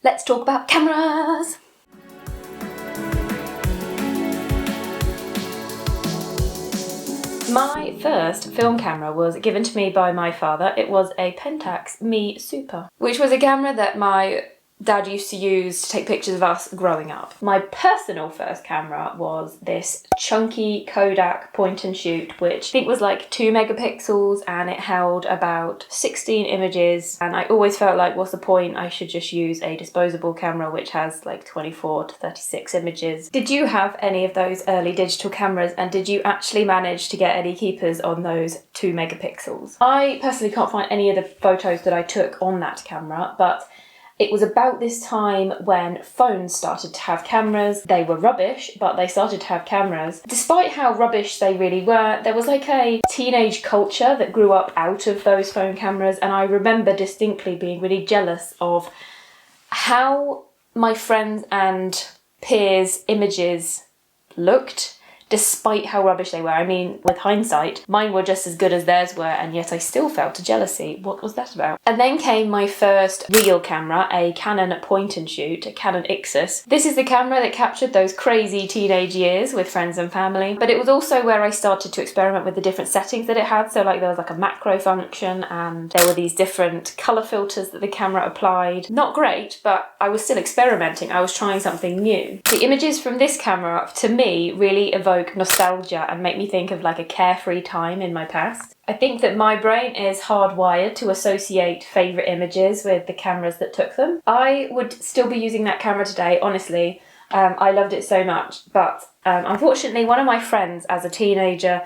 Let's talk about cameras! My first film camera was given to me by my father. It was a Pentax Me Super, which was a camera that my dad used to use to take pictures of us growing up. My personal first camera was this chunky Kodak point and shoot, which I think was like 2 megapixels, and it held about 16 images, and I always felt like, what's the point? I should just use a disposable camera which has like 24 to 36 images. Did you have any of those early digital cameras, and did you actually manage to get any keepers on those 2 megapixels? I personally can't find any of the photos that I took on that camera, but it was about this time when phones started to have cameras. They were rubbish, but they started to have cameras. Despite how rubbish they really were, there was like a teenage culture that grew up out of those phone cameras, and I remember distinctly being really jealous of how my friends and peers' images looked, despite how rubbish they were. I mean, with hindsight, mine were just as good as theirs were, and yet I still felt a jealousy. What was that about? And then came my first real camera, a Canon point and shoot, a Canon EOS. This is the camera that captured those crazy teenage years with friends and family, but it was also where I started to experiment with the different settings that it had. So like there was like a macro function, and there were these different colour filters that the camera applied. Not great, but I was still experimenting. I was trying something new. The images from this camera, to me, really evoke nostalgia and make me think of like a carefree time in my past. I think that my brain is hardwired to associate favourite images with the cameras that took them. I would still be using that camera today, honestly. I loved it so much, but unfortunately one of my friends as a teenager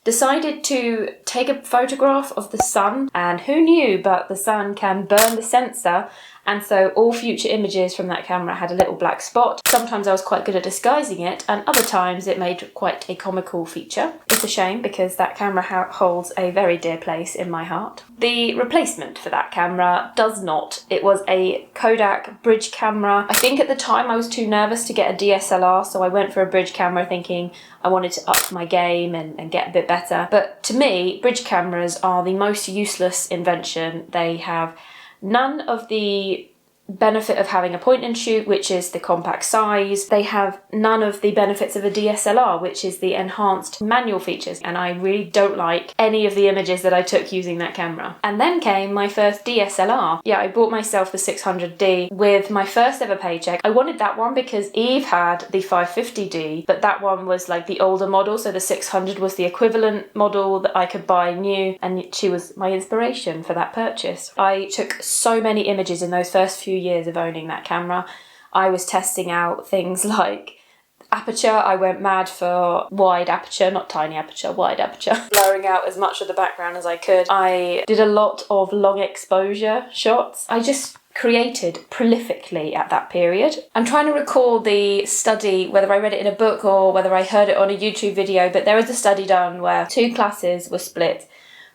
decided to take a photograph of the sun, and who knew but the sun can burn the sensor, and so all future images from that camera had a little black spot. Sometimes I was quite good at disguising it, and other times it made quite a comical feature. It's a shame because that camera holds a very dear place in my heart. The replacement for that camera does not. It was a Kodak bridge camera. I think at the time I was too nervous to get a DSLR, so I went for a bridge camera thinking I wanted to up my game and get a bit better. But to me, bridge cameras are the most useless invention. They have none of the benefit of having a point and shoot, which is the compact size. They have none of the benefits of a DSLR, which is the enhanced manual features, and I really don't like any of the images that I took using that camera. And then came my first DSLR. Yeah, I bought myself the 600D with my first ever paycheck. I wanted that one because Eve had the 550D, but that one was like the older model, so the 600 was the equivalent model that I could buy new, and she was my inspiration for that purchase. I took so many images in those first few years of owning that camera. I was testing out things like aperture. I went mad for wide aperture, not tiny aperture, wide aperture. Blurring out as much of the background as I could. I did a lot of long exposure shots. I just created prolifically at that period. I'm trying to recall the study, whether I read it in a book or whether I heard it on a YouTube video, but there was a study done where 2 classes were split.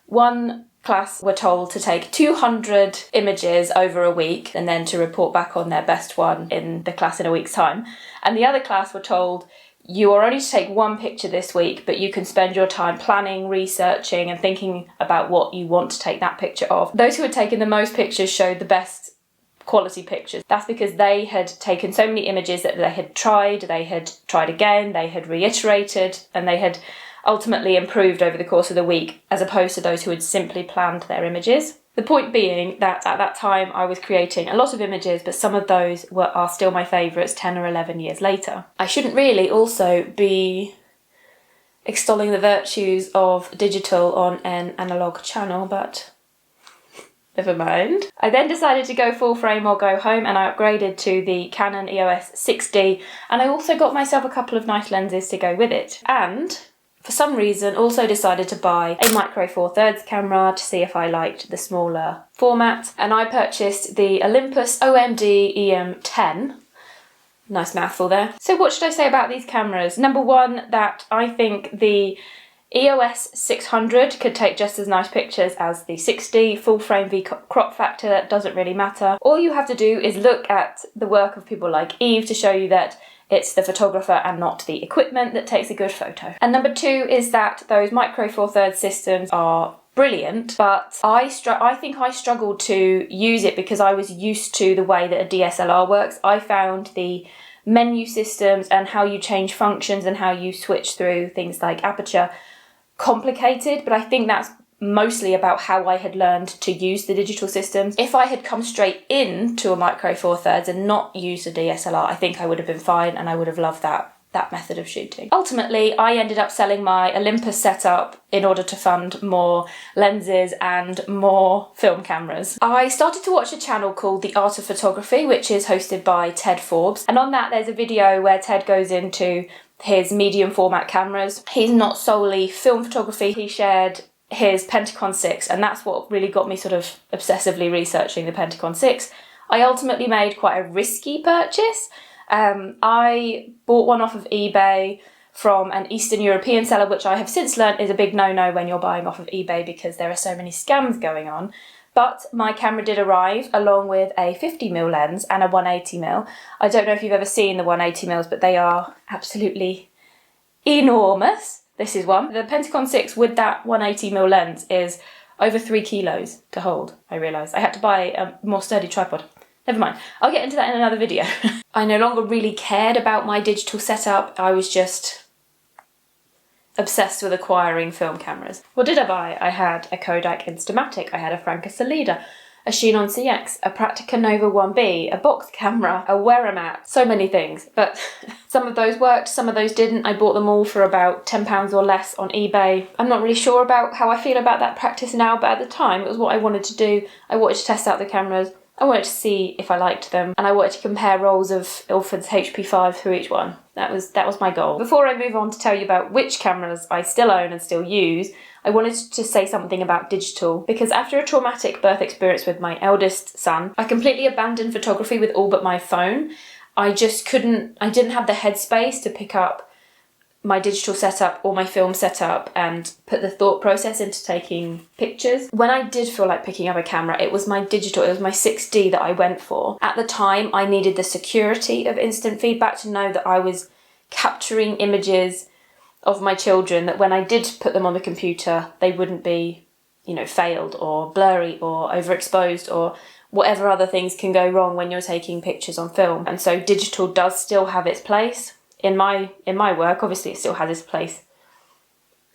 One class were told to take 200 images over a week and then to report back on their best one in the class in a week's time. And the other class were told, you are only to take 1 picture this week, but you can spend your time planning, researching and thinking about what you want to take that picture of. Those who had taken the most pictures showed the best quality pictures. That's because they had taken so many images that they had tried again, they had reiterated, and they had ultimately improved over the course of the week, as opposed to those who had simply planned their images. The point being that at that time I was creating a lot of images, but some of those are still my favourites 10 or 11 years later. I shouldn't really also be extolling the virtues of digital on an analogue channel, but never mind. I then decided to go full frame or go home, and I upgraded to the Canon EOS 6D, and I also got myself a couple of nice lenses to go with it. And for some reason also decided to buy a micro 4/3 camera to see if I liked the smaller format, and I purchased the Olympus OMD EM10. Nice mouthful there. So what should I say about these cameras? Number one, that I think the EOS 600 could take just as nice pictures as the 6D. Full frame v crop factor doesn't really matter. All you have to do is look at the work of people like Eve to show you that it's the photographer and not the equipment that takes a good photo. And number two is that those micro 4/3 systems are brilliant, but I think I struggled to use it because I was used to the way that a DSLR works. I found the menu systems and how you change functions and how you switch through things like aperture complicated, but I think that's mostly about how I had learned to use the digital systems. If I had come straight into a Micro Four Thirds and not used a DSLR, I think I would have been fine and I would have loved that method of shooting. Ultimately, I ended up selling my Olympus setup in order to fund more lenses and more film cameras. I started to watch a channel called The Art of Photography, which is hosted by Ted Forbes. And on that, there's a video where Ted goes into his medium format cameras. He's not solely film photography. He shared his Pentacon 6, and that's what really got me sort of obsessively researching the Pentacon 6. I ultimately made quite a risky purchase. I bought one off of eBay from an Eastern European seller, which I have since learnt is a big no-no when you're buying off of eBay because there are so many scams going on. But my camera did arrive along with a 50mm lens and a 180mm. I don't know if you've ever seen the 180mm, but they are absolutely enormous. This is one. The Pentacon 6 with that 180mm lens is over 3 kilos to hold, I realised. I had to buy a more sturdy tripod. Never mind, I'll get into that in another video. I no longer really cared about my digital setup, I was just obsessed with acquiring film cameras. What did I buy? I had a Kodak Instamatic, I had a Franka Sollida, a Chinon CX, a Praktica Nova 1B, a box camera, a wearer mat, so many things. But some of those worked, some of those didn't. I bought them all for about £10 or less on eBay. I'm not really sure about how I feel about that practice now, but at the time it was what I wanted to do. I wanted to test out the cameras. I wanted to see if I liked them, and I wanted to compare rolls of Ilford's HP5 through each one. That was my goal. Before I move on to tell you about which cameras I still own and still use, I wanted to say something about digital, because after a traumatic birth experience with my eldest son, I completely abandoned photography with all but my phone. I didn't have the headspace to pick up my digital setup or my film setup and put the thought process into taking pictures. When I did feel like picking up a camera, it was my digital, it was my 6D that I went for. At the time, I needed the security of instant feedback to know that I was capturing images of my children, that when I did put them on the computer, they wouldn't be, failed or blurry or overexposed or whatever other things can go wrong when you're taking pictures on film. And so digital does still have its place. In my work, obviously it still has its place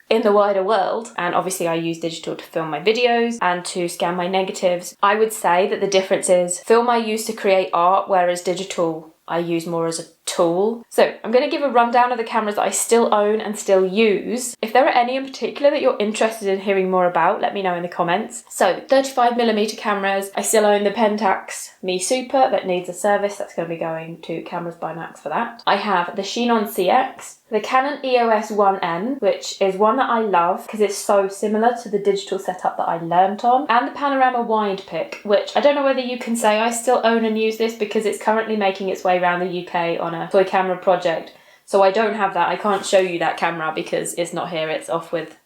in the wider world, and obviously I use digital to film my videos and to scan my negatives. I would say that the difference is film I use to create art, whereas digital I use more as a tool. So I'm going to give a rundown of the cameras that I still own and still use. If there are any in particular that you're interested in hearing more about, let me know in the comments. So 35mm cameras, I still own the Pentax Me Super that needs a service. That's going to be going to Cameras by Max for that. I have the Chinon CX, the Canon EOS M3, which is one that I love because it's so similar to the digital setup that I learnt on, and the Panorama Wide Pic, which I don't know whether you can say I still own and use this because it's currently making its way around the UK on a toy camera project. So I don't have that. I can't show you that camera because it's not here. It's off with,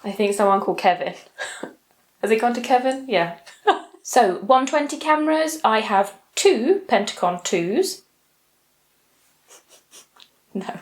I think, someone called Kevin. Has it gone to Kevin? Yeah. So 120 cameras. I have 2 Pentacon 2s. No.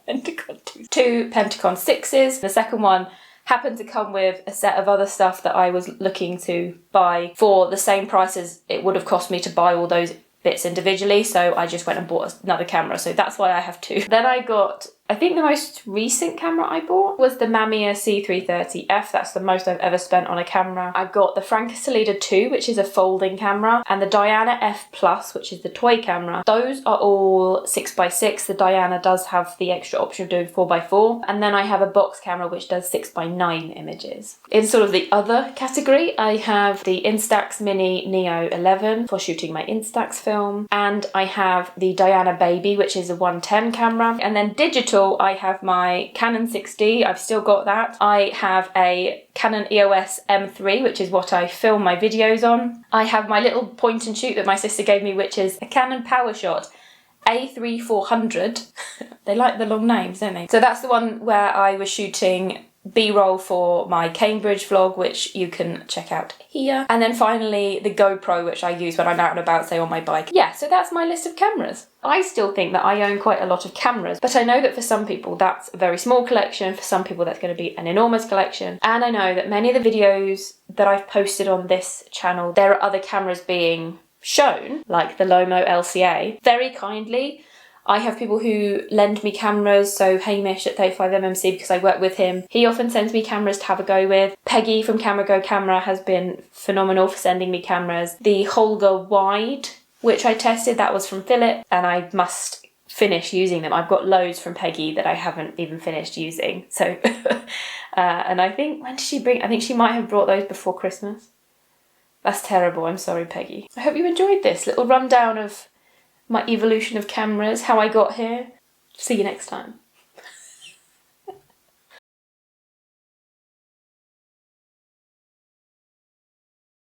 Pentacon 2s. 2 Pentacon 6s. The second one happened to come with a set of other stuff that I was looking to buy for the same price as it would have cost me to buy all those bits individually, so I just went and bought another camera, so that's why I have 2. Then I got, I think the most recent camera I bought was the Mamiya C330f. That's the most I've ever spent on a camera. I've got the Franka Sollida II, which is a folding camera, and the Diana F+, which is the toy camera. Those are all 6x6. The Diana does have the extra option of doing 4x4, and then I have a box camera which does 6x9 images. In sort of the other category, I have the Instax Mini Neo 11 for shooting my Instax film, and I have the Diana Baby, which is a 110 camera, and then digital I have my Canon 6D, I've still got that. I have a Canon EOS M3, which is what I film my videos on. I have my little point and shoot that my sister gave me, which is a Canon PowerShot A3400. They like the long names, don't they? So that's the one where I was shooting B-roll for my Cambridge vlog, which you can check out here. And then finally the GoPro, which I use when I'm out and about, say on my bike. Yeah, so that's my list of cameras. I still think that I own quite a lot of cameras, but I know that for some people that's a very small collection, for some people that's going to be an enormous collection. And I know that many of the videos that I've posted on this channel, there are other cameras being shown, like the Lomo LCA. Very kindly, I have people who lend me cameras, so Hamish at 35mmc, because I work with him, he often sends me cameras to have a go with. Peggy from Camera Go Camera has been phenomenal for sending me cameras. The Holga Wide, which I tested, that was from Philip, and I must finish using them. I've got loads from Peggy that I haven't even finished using, so... and I think, when did she bring... I think she might have brought those before Christmas. That's terrible, I'm sorry, Peggy. I hope you enjoyed this little rundown of my evolution of cameras, how I got here. See you next time.